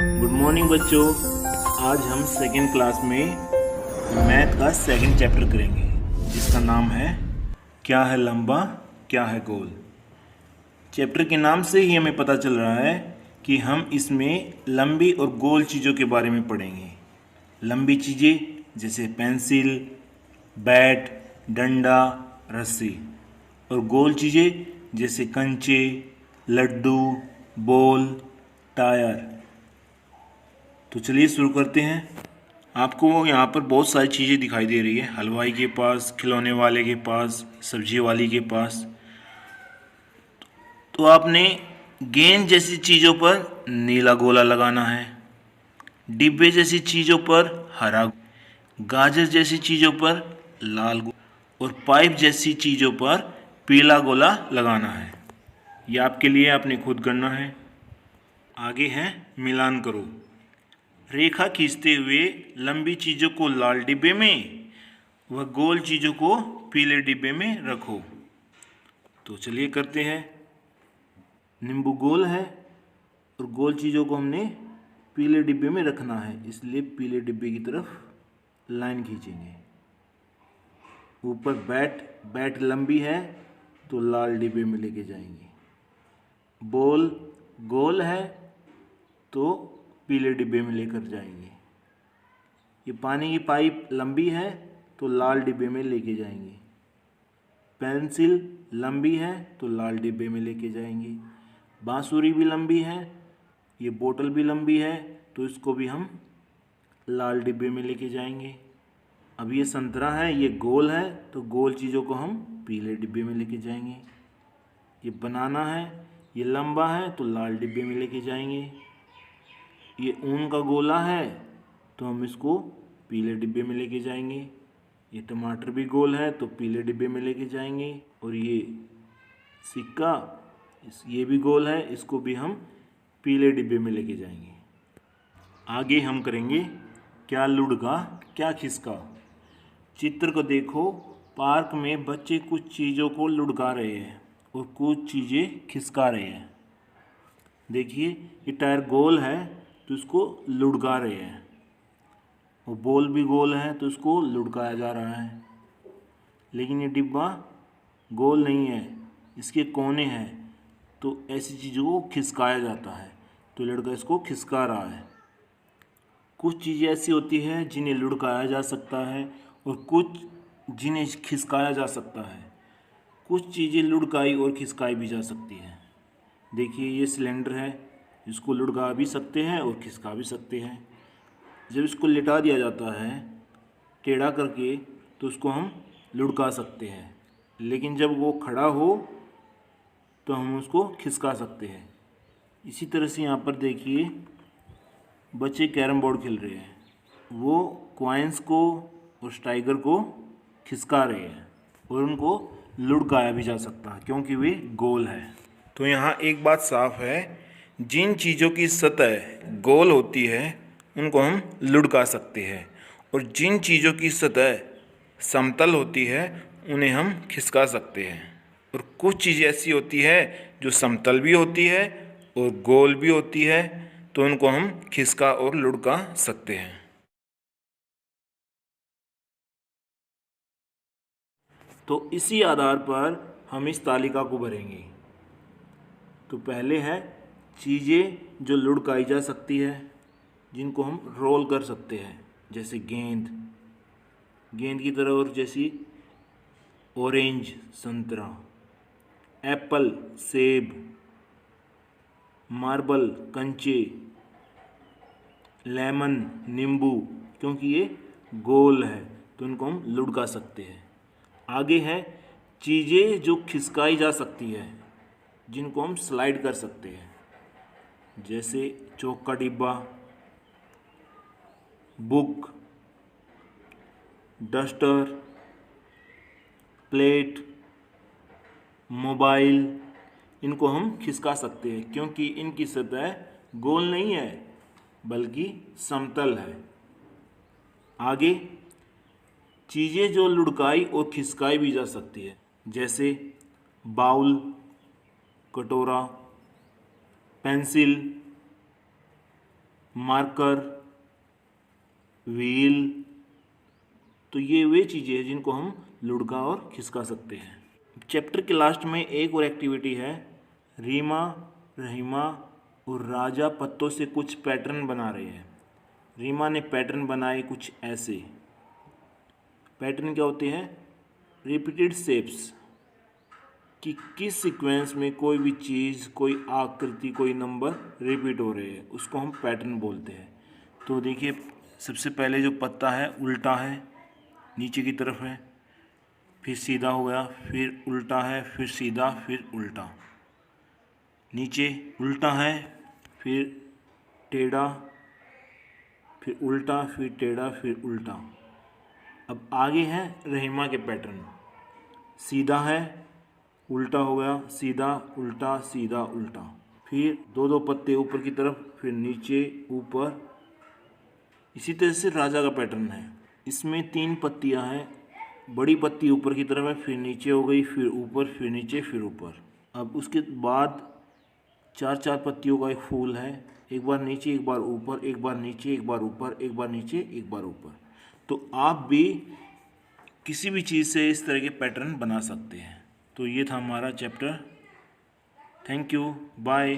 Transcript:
Good morning बच्चों। आज हम सेकेंड क्लास में मैथ का सेकंड चैप्टर करेंगे जिसका नाम है क्या है लंबा क्या है गोल। चैप्टर के नाम से ही हमें पता चल रहा है कि हम इसमें लंबी और गोल चीज़ों के बारे में पढ़ेंगे। लंबी चीज़ें जैसे पेंसिल, बैट, डंडा, रस्सी, और गोल चीज़ें जैसे कंचे, लड्डू, बॉल, टायर। तो चलिए शुरू करते हैं। आपको यहाँ पर बहुत सारी चीज़ें दिखाई दे रही है, हलवाई के पास, खिलौने वाले के पास, सब्जी वाली के पास। तो आपने गेंद जैसी चीज़ों पर नीला गोला लगाना है, डिब्बे जैसी चीज़ों पर हरा, गाजर जैसी चीज़ों पर लाल गोला और पाइप जैसी चीज़ों पर पीला गोला लगाना है। ये आपके लिए आपने खुद करना है। आगे है मिलान करो। रेखा खींचते हुए लंबी चीज़ों को लाल डिब्बे में व गोल चीज़ों को पीले डिब्बे में रखो। तो चलिए करते हैं। नींबू गोल है और गोल चीज़ों को हमने पीले डिब्बे में रखना है, इसलिए पीले डिब्बे की तरफ लाइन खींचेंगे। ऊपर बैट लंबी है तो लाल डिब्बे में लेके जाएंगे। बॉल गोल है तो पीले डिब्बे में लेकर जाएंगे। ये पानी की पाइप लंबी है तो लाल डिब्बे में लेके जाएंगे। पेंसिल लंबी है तो लाल डिब्बे में लेके जाएंगे। बांसुरी भी लंबी है, ये बोतल भी लंबी है तो इसको भी हम लाल डिब्बे में लेके जाएंगे। अब ये संतरा है, ये गोल है तो गोल चीज़ों को हम पीले डिब्बे में लेके जाएंगे। ये बनाना है, ये लंबा है तो लाल डिब्बे में लेके जाएंगे। ये ऊन का गोला है तो हम इसको पीले डिब्बे में लेके जाएंगे। ये टमाटर भी गोल है तो पीले डिब्बे में लेके जाएंगे। और ये सिक्का ये भी गोल है, इसको भी हम पीले डिब्बे में लेके जाएंगे। आगे हम करेंगे क्या लुढ़का क्या खिसका। चित्र को देखो, पार्क में बच्चे कुछ चीज़ों को लुढ़का रहे हैं और कुछ चीज़ें खिसका रहे हैं। देखिए ये टायर गोल है तो इसको लुढ़का रहे हैं, और बॉल भी गोल है तो इसको लुढ़काया जा रहा है। लेकिन ये डिब्बा गोल नहीं है, इसके कोने हैं तो ऐसी चीज़ों को खिसकाया जाता है, तो लड़का इसको खिसका रहा है। कुछ चीज़ें ऐसी होती हैं जिन्हें लुढ़काया जा सकता है और कुछ जिन्हें खिसकाया जा सकता है। कुछ चीज़ें लुढ़काई और खिसकाई भी जा सकती हैं। देखिए ये सिलेंडर है, इसको लुढ़का भी सकते हैं और खिसका भी सकते हैं। जब इसको लिटा दिया जाता है टेढ़ा करके तो उसको हम लुढ़का सकते हैं, लेकिन जब वो खड़ा हो तो हम उसको खिसका सकते हैं। इसी तरह से यहाँ पर देखिए बच्चे कैरम बोर्ड खेल रहे हैं, वो कॉइन्स को और टाइगर को खिसका रहे हैं और उनको लुढ़काया भी जा सकता है क्योंकि वे गोल है। तो यहाँ एक बात साफ है, जिन चीज़ों की सतह गोल होती है उनको हम लुढ़का सकते हैं, और जिन चीज़ों की सतह समतल होती है उन्हें हम खिसका सकते हैं। और कुछ चीज़ें ऐसी होती है जो समतल भी होती है और गोल भी होती है, तो उनको हम खिसका और लुढ़का सकते हैं। तो इसी आधार पर हम इस तालिका को भरेंगे। तो पहले है चीज़ें जो लुढ़काई जा सकती है, जिनको हम रोल कर सकते हैं, जैसे गेंद की तरह, और जैसी ऑरेंज संतरा, एप्पल सेब, मार्बल कंचे, लेमन नींबू, क्योंकि ये गोल है तो उनको हम लुढ़का सकते हैं। आगे है चीज़ें जो खिसकाई जा सकती है, जिनको हम स्लाइड कर सकते हैं, जैसे चौक का डिब्बा, बुक, डस्टर, प्लेट, मोबाइल। इनको हम खिसका सकते हैं क्योंकि इनकी सतह गोल नहीं है बल्कि समतल है। आगे चीज़ें जो लुढ़काई और खिसकाई भी जा सकती है, जैसे बाउल, कटोरा, पेंसिल, मार्कर, व्हील। तो ये वे चीज़ें हैं जिनको हम लुढ़का और खिसका सकते हैं। चैप्टर के लास्ट में एक और एक्टिविटी है। रीमा, रहीमा और राजा पत्तों से कुछ पैटर्न बना रहे हैं। रीमा ने पैटर्न बनाए कुछ ऐसे। पैटर्न क्या होते हैं? रिपीटेड शेप्स, कि किस सीक्वेंस में कोई भी चीज़, कोई आकृति, कोई नंबर रिपीट हो रहे हैं, उसको हम पैटर्न बोलते हैं। तो देखिए, सबसे पहले जो पत्ता है उल्टा है, नीचे की तरफ है, फिर सीधा हो गया, फिर उल्टा है, फिर सीधा, फिर उल्टा। नीचे उल्टा है, फिर टेढ़ा, फिर उल्टा, फिर टेढ़ा, फिर उल्टा। अब आगे है रहीमा के पैटर्न। सीधा है, उल्टा हो गया, सीधा, उल्टा, सीधा, उल्टा। फिर दो दो पत्ते ऊपर की तरफ, फिर नीचे, ऊपर। इसी तरह से राजा का पैटर्न है। इसमें 3 पत्तियां हैं। बड़ी पत्ती ऊपर की तरफ है, फिर नीचे हो गई, फिर ऊपर, फिर नीचे, फिर ऊपर। अब उसके बाद 4 पत्तियों का एक फूल है। एक बार नीचे, एक बार ऊपर, एक बार नीचे, एक बार ऊपर, एक बार नीचे, एक बार ऊपर। तो आप भी किसी भी चीज़ से इस तरह के पैटर्न बना सकते हैं। तो ये था हमारा चैप्टर। Thank you, bye.